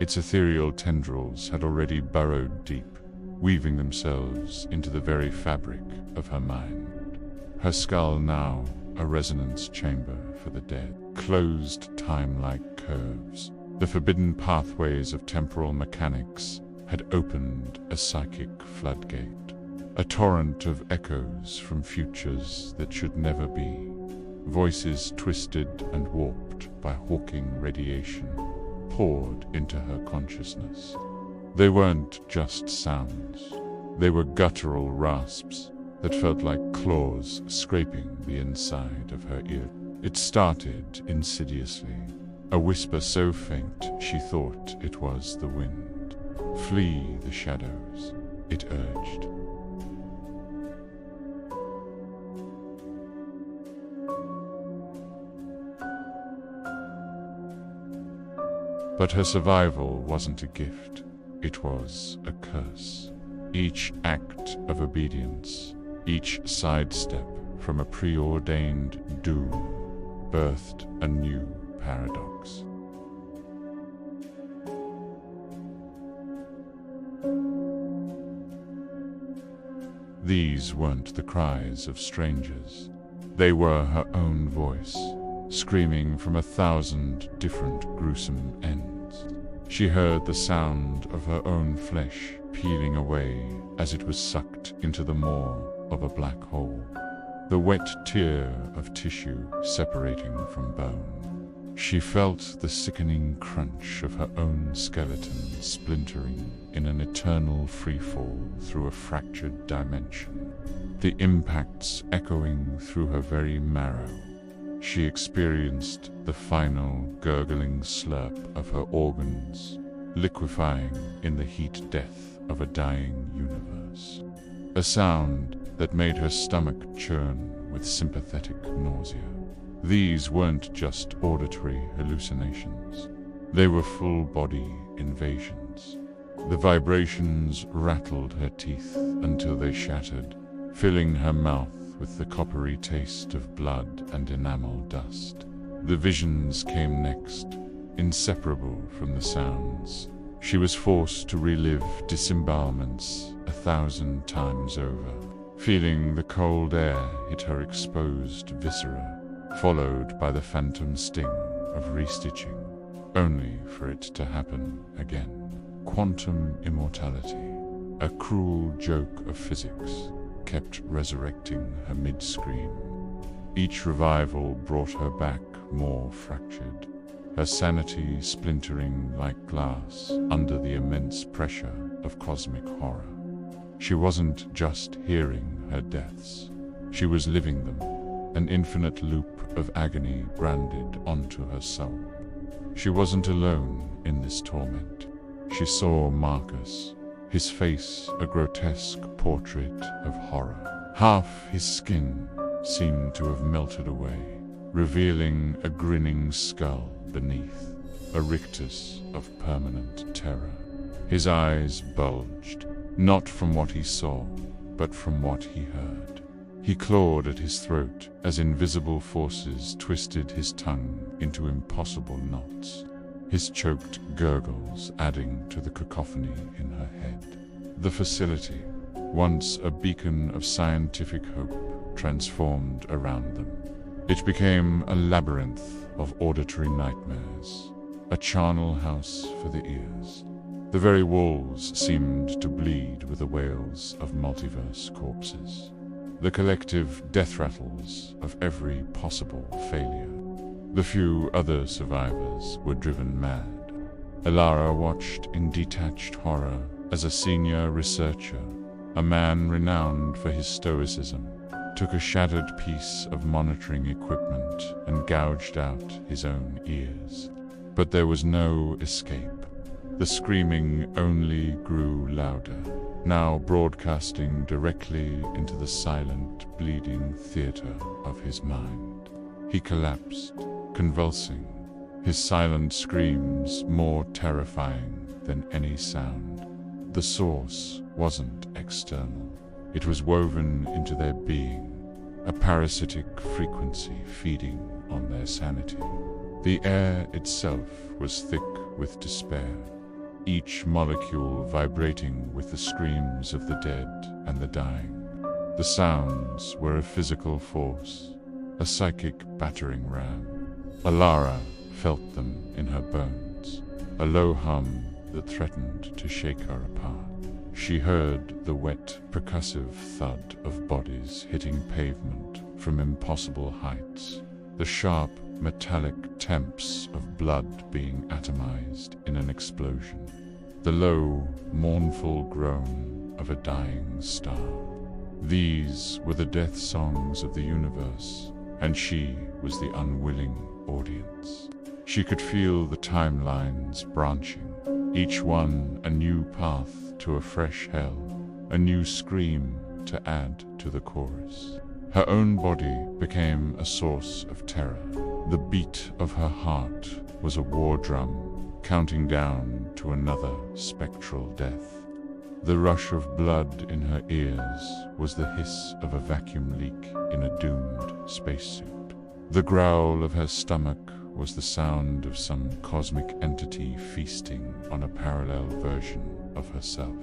Its ethereal tendrils had already burrowed deep, weaving themselves into the very fabric of her mind. Her skull now a resonance chamber for the dead, closed time-like curves. The forbidden pathways of temporal mechanics had opened a psychic floodgate, a torrent of echoes from futures that should never be, voices twisted and warped by hawking radiation poured into her consciousness. They weren't just sounds, they were guttural rasps that felt like claws scraping the inside of her ear. It started insidiously, a whisper so faint she thought it was the wind. "Flee the shadows," it urged. But her survival wasn't a gift, it was a curse. Each act of obedience, each sidestep from a preordained doom, birthed a new paradox. These weren't the cries of strangers. They were her own voice, screaming from 1,000 different gruesome ends. She heard the sound of her own flesh peeling away as it was sucked into the maw of a black hole, the wet tear of tissue separating from bone. She felt the sickening crunch of her own skeleton splintering in an eternal freefall through a fractured dimension, the impacts echoing through her very marrow. She experienced the final gurgling slurp of her organs, liquefying in the heat death of a dying universe. A sound that made her stomach churn with sympathetic nausea. These weren't just auditory hallucinations. They were full-body invasions. The vibrations rattled her teeth until they shattered, filling her mouth with the coppery taste of blood and enamel dust. The visions came next, inseparable from the sounds. She was forced to relive disembowelments 1,000 times over, feeling the cold air hit her exposed viscera, followed by the phantom sting of restitching, only for it to happen again. Quantum immortality, a cruel joke of physics, kept resurrecting her mid-scream. Each revival brought her back more fractured, her sanity splintering like glass under the immense pressure of cosmic horror. She wasn't just hearing her deaths, she was living them, an infinite loop of agony branded onto her soul. She wasn't alone in this torment. She saw Marcus, his face a grotesque portrait of horror. Half his skin seemed to have melted away, revealing a grinning skull beneath, a rictus of permanent terror. His eyes bulged, not from what he saw, but from what he heard. He clawed at his throat as invisible forces twisted his tongue into impossible knots, his choked gurgles adding to the cacophony in her head. The facility, once a beacon of scientific hope, transformed around them. It became a labyrinth of auditory nightmares, a charnel house for the ears. The very walls seemed to bleed with the wails of multiverse corpses, the collective death rattles of every possible failure. The few other survivors were driven mad. Elara watched in detached horror as a senior researcher, a man renowned for his stoicism, took a shattered piece of monitoring equipment and gouged out his own ears. But there was no escape. The screaming only grew louder, now broadcasting directly into the silent, bleeding theater of his mind. He collapsed, convulsing, his silent screams more terrifying than any sound. The source wasn't external. It was woven into their being, a parasitic frequency feeding on their sanity. The air itself was thick with despair, each molecule vibrating with the screams of the dead and the dying. The sounds were a physical force, a psychic battering ram. Alara felt them in her bones, a low hum that threatened to shake her apart. She heard the wet, percussive thud of bodies hitting pavement from impossible heights, the sharp, metallic temps of blood being atomized in an explosion, the low, mournful groan of a dying star. These were the death songs of the universe, and she was the unwilling audience. She could feel the timelines branching, each one a new path to a fresh hell, a new scream to add to the chorus. Her own body became a source of terror. The beat of her heart was a war drum, counting down to another spectral death. The rush of blood in her ears was the hiss of a vacuum leak in a doomed spacesuit. The growl of her stomach was the sound of some cosmic entity feasting on a parallel version of herself.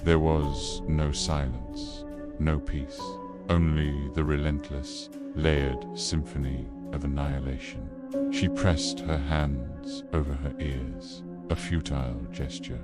There was no silence, no peace, only the relentless, layered symphony of annihilation. She pressed her hands over her ears, a futile gesture.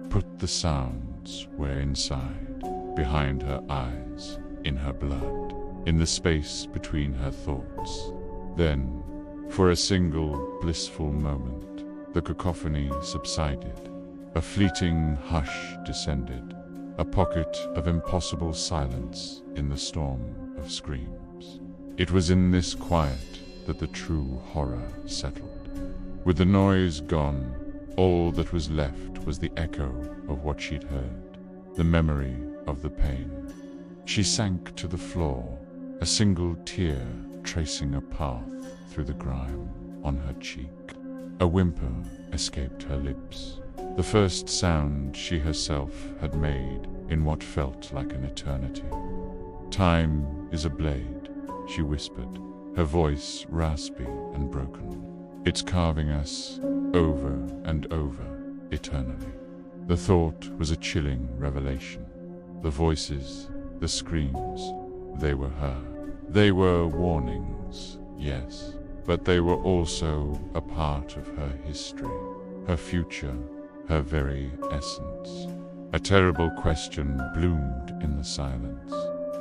Put the sounds where inside, behind her eyes, in her blood, in the space between her thoughts. Then, for a single blissful moment, the cacophony subsided. A fleeting hush descended, a pocket of impossible silence in the storm of screams. It was in this quiet that the true horror settled. With the noise gone, all that was left was the echo of what she'd heard, the memory of the pain. She sank to the floor, a single tear tracing a path through the grime on her cheek. A whimper escaped her lips, the first sound she herself had made in what felt like an eternity. "Time is a blade," she whispered, her voice raspy and broken. "It's carving us over and over, eternally." The thought was a chilling revelation. The voices, the screams, they were her. They were warnings, yes, but they were also a part of her history, her future, her very essence. A terrible question bloomed in the silence.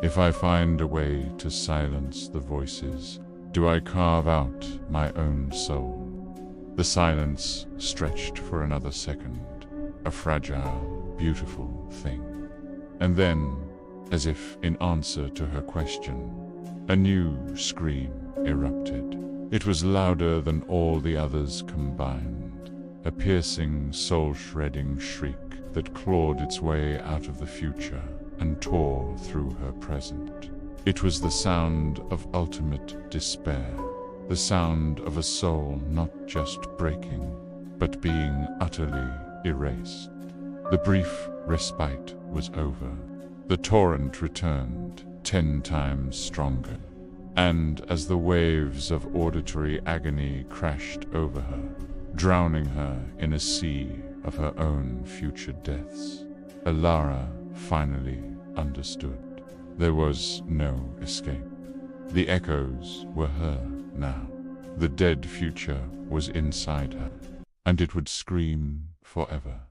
If I find a way to silence the voices, do I carve out my own soul? The silence stretched for another second, a fragile, beautiful thing. And then, as if in answer to her question, a new scream erupted. It was louder than all the others combined, a piercing, soul-shredding shriek that clawed its way out of the future and tore through her present. It was the sound of ultimate despair, the sound of a soul not just breaking, but being utterly erased. The brief respite was over. The torrent returned, 10 times stronger, and as the waves of auditory agony crashed over her, drowning her in a sea of her own future deaths, Alara finally understood. There was no escape. The echoes were her now. The dead future was inside her, and it would scream forever.